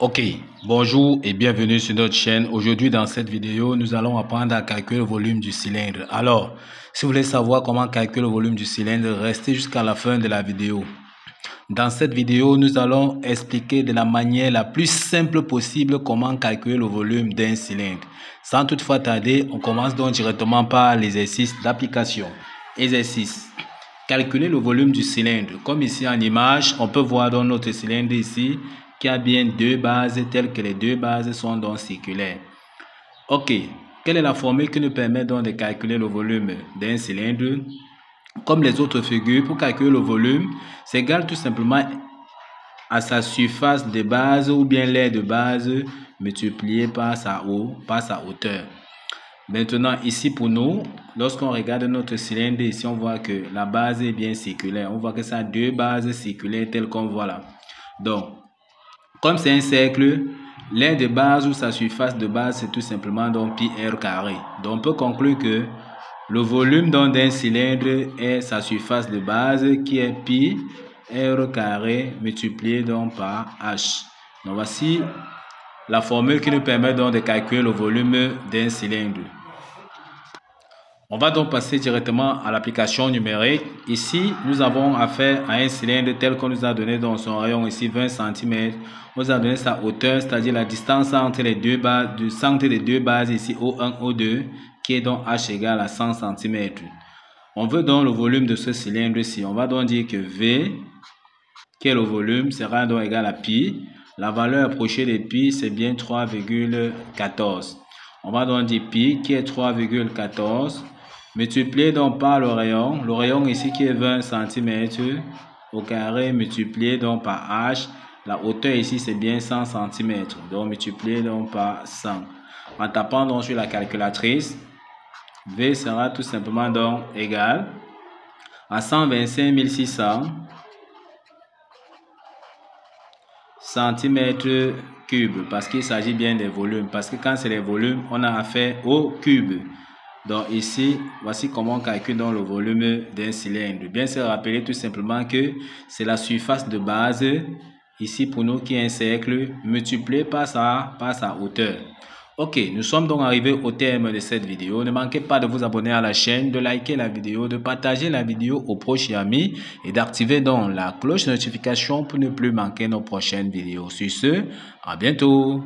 Ok, bonjour et bienvenue sur notre chaîne. Aujourd'hui dans cette vidéo, nous allons apprendre à calculer le volume du cylindre. Alors, si vous voulez savoir comment calculer le volume du cylindre, restez jusqu'à la fin de la vidéo. Dans cette vidéo, nous allons expliquer de la manière la plus simple possible comment calculer le volume d'un cylindre. Sans toutefois tarder, on commence donc directement par l'exercice d'application. Exercice. Calculer le volume du cylindre. Comme ici en image, on peut voir dans notre cylindre ici qu'il y a bien deux bases telles que les deux bases sont donc circulaires. Ok, quelle est la formule qui nous permet donc de calculer le volume d'un cylindre? Comme les autres figures, pour calculer le volume, c'est égal tout simplement à sa surface de base ou bien l'aire de base multiplié par sa hauteur. Maintenant, ici pour nous, lorsqu'on regarde notre cylindre, ici on voit que la base est bien circulaire. On voit que ça a deux bases circulaires telles qu'on voit là. Donc, comme c'est un cercle, l'aire de base ou sa surface de base, c'est tout simplement donc pi r carré. Donc, on peut conclure que le volume d'un cylindre est sa surface de base qui est pi r carré multiplié donc par h. Donc, voici la formule qui nous permet donc de calculer le volume d'un cylindre. On va donc passer directement à l'application numérique. Ici, nous avons affaire à un cylindre tel qu'on nous a donné dans son rayon ici 20 cm. On nous a donné sa hauteur, c'est-à-dire la distance entre les deux bases, du centre des deux bases ici O1, O2, qui est donc H égale à 100 cm. On veut donc le volume de ce cylindre-ci. On va donc dire que V, qui est le volume, sera donc égal à pi. La valeur approchée de pi, c'est bien 3,14. On va donc dire pi, qui est 3,14. Multiplié donc par le rayon ici qui est 20 cm au carré, multiplié donc par h, la hauteur ici c'est bien 100 cm, donc multiplié donc par 100. En tapant donc sur la calculatrice, V sera tout simplement donc égal à 125 600 cm3, parce qu'il s'agit bien des volumes, parce que quand c'est les volumes, on a affaire au cube. Donc ici, voici comment on calcule donc le volume d'un cylindre. Bien se rappeler tout simplement que c'est la surface de base, ici pour nous qui est un cercle, multiplié par sa hauteur. Ok, nous sommes donc arrivés au terme de cette vidéo. Ne manquez pas de vous abonner à la chaîne, de liker la vidéo, de partager la vidéo aux proches et amis et d'activer donc la cloche de notification pour ne plus manquer nos prochaines vidéos. Sur ce, à bientôt.